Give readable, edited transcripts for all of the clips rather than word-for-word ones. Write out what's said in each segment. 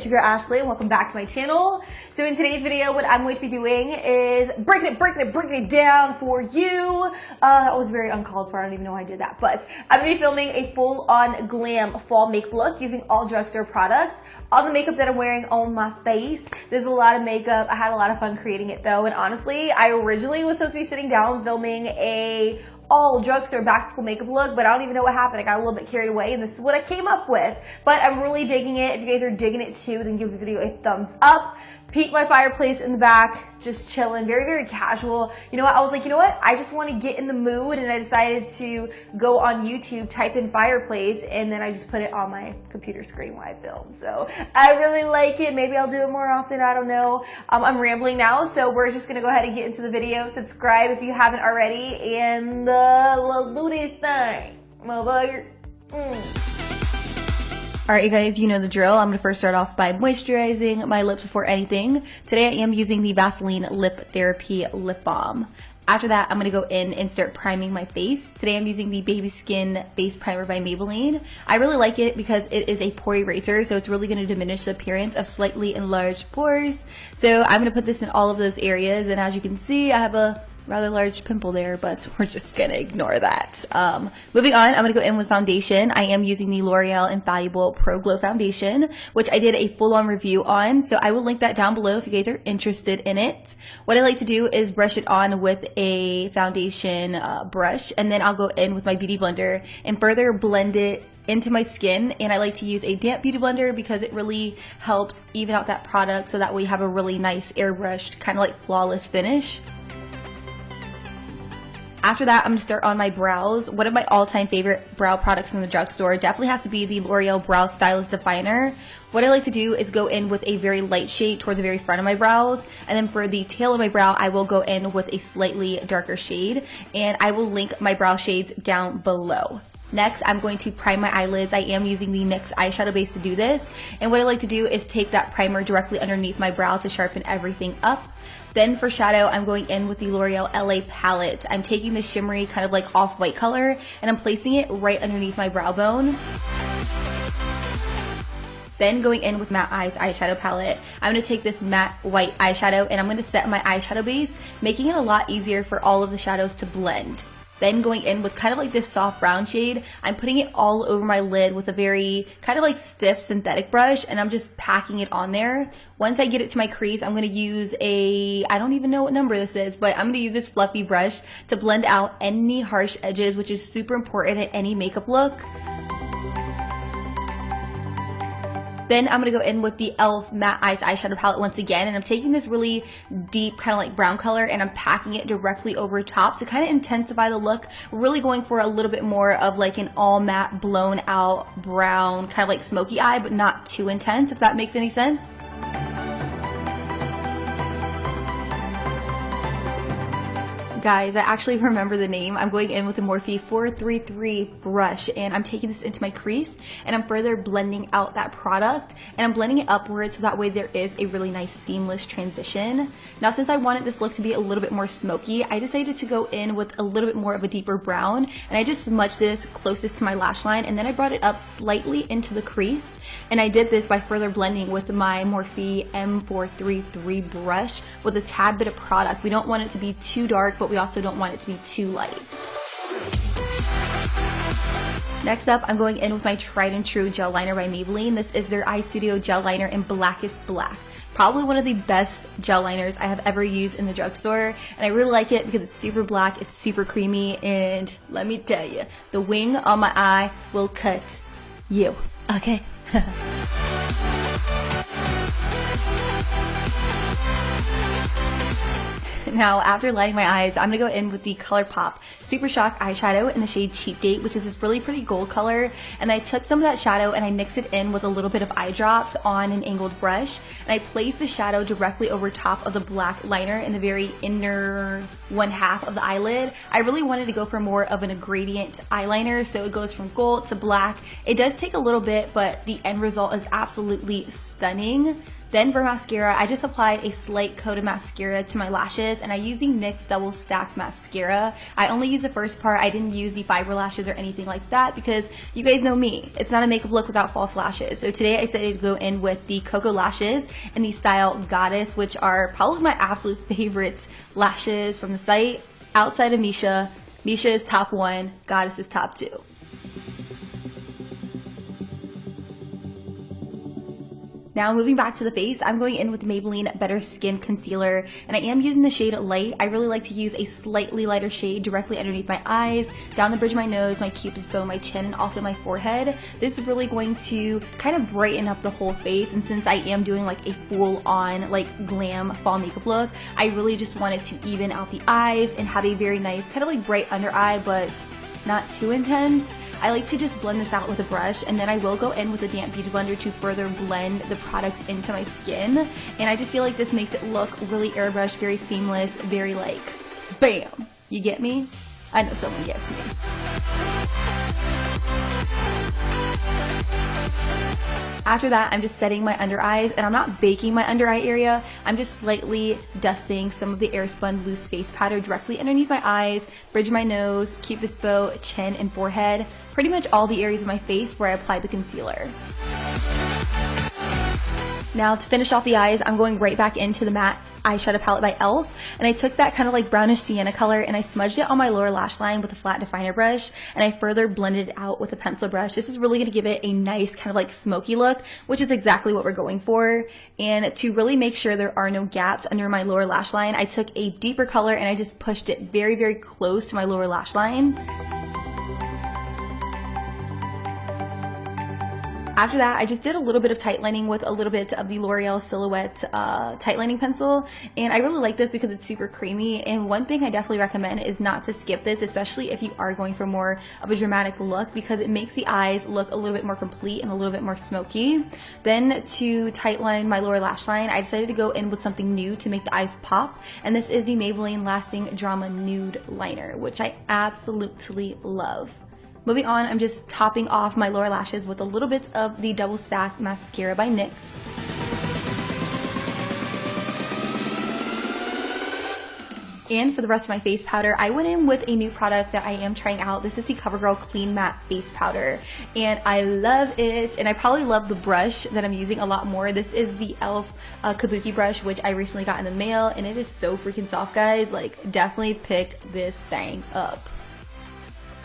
It's your girl Ashley and welcome back to my channel. So in today's video, what I'm going to be doing is breaking it down for you. That was very uncalled for. I don't even know why I did that. But I'm going to be filming a full-on glam fall makeup look using all drugstore products. All the makeup that I'm wearing on my face. There's a lot of makeup. I had a lot of fun creating it though. And honestly, I originally was supposed to be sitting down filming a all drugstore back to school makeup look, but I don't even know what happened. I got a little bit carried away and this is what I came up with. But I'm really digging it. If you guys are digging it too, then give the video a thumbs up. Peek my fireplace in the back, just chilling, very, very casual. You know what? I was like, you know what? I just want to get in the mood, and I decided to go on YouTube, type in fireplace, and then I just put it on my computer screen while I film. So I really like it. Maybe I'll do it more often. I don't know. I'm rambling now, so we're just going to go ahead and get into the video. Subscribe if you haven't already, and let's do this thing, motherfucker. Alright you guys, you know the drill. I'm going to first start off by moisturizing my lips before anything. Today I am using the Vaseline Lip Therapy Lip Balm. After that, I'm going to go in and start priming my face. Today I'm using the Baby Skin Face Primer by Maybelline. I really like it because it is a pore eraser, so it's really going to diminish the appearance of slightly enlarged pores. So I'm going to put this in all of those areas, and as you can see, I have a rather large pimple there, but we're just gonna ignore that. Moving on, I'm gonna go in with foundation. I am using the L'Oreal Infallible Pro Glow Foundation, which I did a full-on review on, so I will link that down below if you guys are interested in it. What I like to do is brush it on with a foundation brush, and then I'll go in with my beauty blender and further blend it into my skin. And I like to use a damp beauty blender because it really helps even out that product, so that we have a really nice airbrushed, kind of like flawless finish. After that, I'm going to start on my brows. One of my all-time favorite brow products in the drugstore definitely has to be the L'Oreal Brow Stylist Definer. What I like to do is go in with a very light shade towards the very front of my brows, and then for the tail of my brow, I will go in with a slightly darker shade, and I will link my brow shades down below. Next, I'm going to prime my eyelids. I am using the NYX eyeshadow base to do this, and what I like to do is take that primer directly underneath my brow to sharpen everything up. Then for shadow, I'm going in with the L'Oreal LA palette. I'm taking the shimmery kind of like off-white color, and I'm placing it right underneath my brow bone. Then going in with Matte Eyes eyeshadow palette, I'm going to take this matte white eyeshadow and I'm going to set my eyeshadow base, making it a lot easier for all of the shadows to blend. Then going in with kind of like this soft brown shade, I'm putting it all over my lid with a very kind of like stiff synthetic brush, and I'm just packing it on there. Once I get it to my crease, I'm going to use I don't even know what number this is, but I'm going to use this fluffy brush to blend out any harsh edges, which is super important in any makeup look. Then I'm going to go in with the e.l.f. Matte Eyes eyeshadow palette once again, and I'm taking this really deep kind of like brown color and I'm packing it directly over top to kind of intensify the look. We're really going for a little bit more of like an all matte blown out brown kind of like smoky eye, but not too intense, if that makes any sense. Guys, I actually remember the name. I'm going in with the Morphe 433 brush, and I'm taking this into my crease and I'm further blending out that product, and I'm blending it upwards so that way there is a really nice seamless transition. Now, since I wanted this look to be a little bit more smoky, I decided to go in with a little bit more of a deeper brown, and I just smudged this closest to my lash line, and then I brought it up slightly into the crease. And I did this by further blending with my Morphe M433 brush with a tad bit of product. We don't want it to be too dark, but we also don't want it to be too light. Next up, I'm going in with my tried and true gel liner by Maybelline. This is their Eye Studio gel liner in Blackest Black. Probably one of the best gel liners I have ever used in the drugstore, and I really like it because it's super black, it's super creamy, and let me tell you, the wing on my eye will cut you, okay? Now, after lighting my eyes, I'm going to go in with the ColourPop Super Shock eyeshadow in the shade Cheap Date, which is this really pretty gold color. And I took some of that shadow and I mixed it in with a little bit of eye drops on an angled brush. And I placed the shadow directly over top of the black liner in the very inner one half of the eyelid. I really wanted to go for more of a gradient eyeliner, so it goes from gold to black. It does take a little bit, but the end result is absolutely stunning. Then for mascara, I just applied a slight coat of mascara to my lashes, and I use the NYX Double Stacked Mascara. I only use the first part. I didn't use the fiber lashes or anything like that because you guys know me. It's not a makeup look without false lashes. So today I decided to go in with the Cocoa Lashes in the style Goddess, which are probably my absolute favorite lashes from the site. Outside of Misha. Misha is top 1, Goddess is top 2. Now moving back to the face, I'm going in with the Maybelline Better Skin Concealer, and I am using the shade Light. I really like to use a slightly lighter shade directly underneath my eyes, down the bridge of my nose, my cupid's bow, my chin, and also my forehead. This is really going to kind of brighten up the whole face, and since I am doing like a full-on like glam fall makeup look, I really just wanted to even out the eyes and have a very nice kind of like bright under eye, but not too intense. I like to just blend this out with a brush, and then I will go in with a damp beauty blender to further blend the product into my skin. And I just feel like this makes it look really airbrushed, very seamless, very like, bam! You get me? I know someone gets me. After that, I'm just setting my under eyes, and I'm not baking my under eye area. I'm just slightly dusting some of the Airspun loose face powder directly underneath my eyes, bridge of my nose, cupid's bow, chin, and forehead. Pretty much all the areas of my face where I applied the concealer. Now to finish off the eyes, I'm going right back into the matte eyeshadow palette by e.l.f. and I took that kind of like brownish sienna color and I smudged it on my lower lash line with a flat definer brush, and I further blended it out with a pencil brush. This is really going to give it a nice kind of like smoky look, which is exactly what we're going for. And to really make sure there are no gaps under my lower lash line, I took a deeper color and I just pushed it very, very close to my lower lash line. After that, I just did a little bit of tight lining with a little bit of the L'Oreal Silhouette tight lining pencil, and I really like this because it's super creamy. And one thing I definitely recommend is not to skip this, especially if you are going for more of a dramatic look, because it makes the eyes look a little bit more complete and a little bit more smoky. Then to tight line my lower lash line, I decided to go in with something new to make the eyes pop, and this is the Maybelline Lasting Drama Nude Liner, which I absolutely love. Moving on, I'm just topping off my lower lashes with a little bit of the Double Stacked Mascara by NYX. And for the rest of my face powder, I went in with a new product that I am trying out. This is the CoverGirl Clean Matte Face Powder, and I love it, and I probably love the brush that I'm using a lot more. This is the e.l.f. Kabuki brush, which I recently got in the mail, and it is so freaking soft, guys. Like, definitely pick this thing up.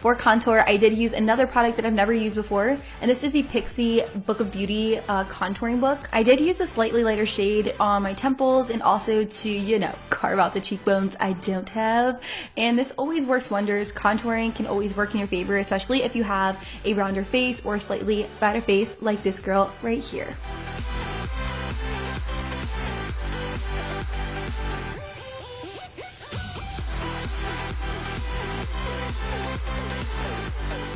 For contour, I did use another product that I've never used before, and this is the Pixi Book of Beauty contouring book. I did use a slightly lighter shade on my temples and also to, you know, carve out the cheekbones I don't have. And this always works wonders. Contouring can always work in your favor, especially if you have a rounder face or a slightly fatter face like this girl right here.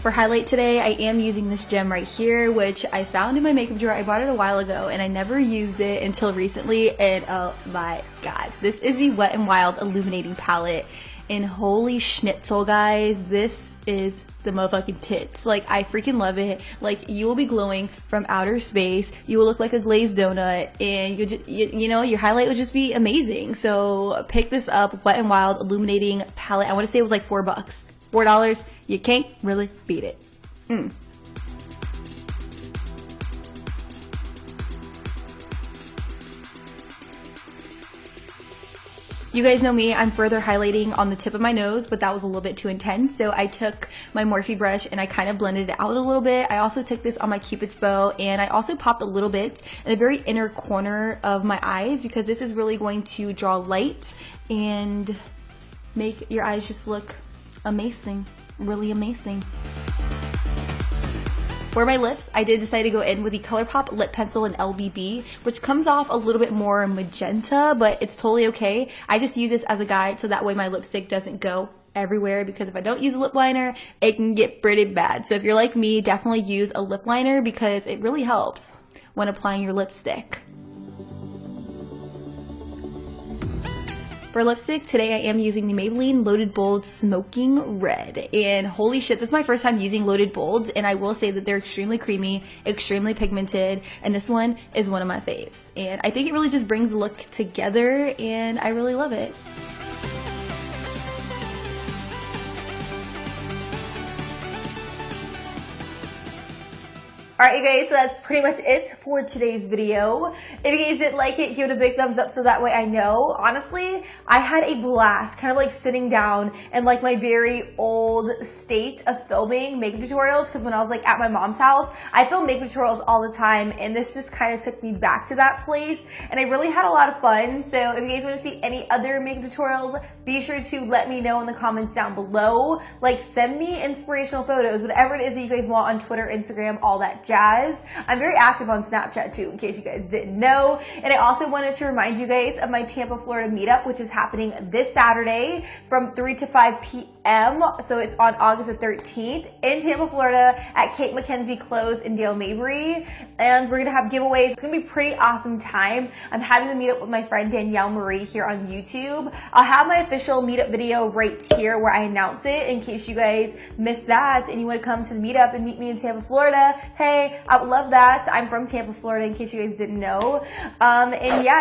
For highlight today, I am using this gem right here, which I found in my makeup drawer. I bought it a while ago and I never used it until recently, and oh my god. This is the Wet n Wild Illuminating Palette, and holy schnitzel, guys, this is the motherfucking tits. Like, I freaking love it. Like, you will be glowing from outer space. You will look like a glazed donut, and you know, your highlight will just be amazing. So pick this up, Wet n Wild Illuminating Palette. I want to say it was like $4. $4, you can't really beat it. You guys know me, I'm further highlighting on the tip of my nose, but that was a little bit too intense. So I took my Morphe brush and I kind of blended it out a little bit. I also took this on my Cupid's bow, and I also popped a little bit in the very inner corner of my eyes, because this is really going to draw light and make your eyes just look amazing, really amazing. For my lips, I did decide to go in with the ColourPop Lip Pencil in LBB, which comes off a little bit more magenta, but it's totally okay. I just use this as a guide so that way my lipstick doesn't go everywhere, because if I don't use a lip liner, it can get pretty bad. So if you're like me, definitely use a lip liner because it really helps when applying your lipstick. For lipstick, today I am using the Maybelline Loaded Bold Smoking Red. And holy shit, this is my first time using Loaded Bolds, and I will say that they're extremely creamy, extremely pigmented, and this one is one of my faves. And I think it really just brings the look together, and I really love it. Alright you guys, so that's pretty much it for today's video. If you guys did like it, give it a big thumbs up so that way I know. Honestly, I had a blast kind of like sitting down in like my very old state of filming makeup tutorials, because when I was like at my mom's house, I filmed makeup tutorials all the time, and this just kind of took me back to that place, and I really had a lot of fun. So if you guys want to see any other makeup tutorials, be sure to let me know in the comments down below. Like, send me inspirational photos, whatever it is that you guys want on Twitter, Instagram, all that jazz. I'm very active on Snapchat too, in case you guys didn't know. And I also wanted to remind you guys of my Tampa, Florida meetup, which is happening this Saturday from 3 to 5 p.m. So it's on August the 13th in Tampa, Florida at Kate McKenzie Clothes in Dale Mabry. And we're going to have giveaways. It's going to be a pretty awesome time. I'm having a meetup with my friend Danielle Marie here on YouTube. I'll have my official meetup video right here where I announce it in case you guys missed that and you want to come to the meetup and meet me in Tampa, Florida. Hey, I would love that. I'm from Tampa, Florida, in case you guys didn't know. And yeah.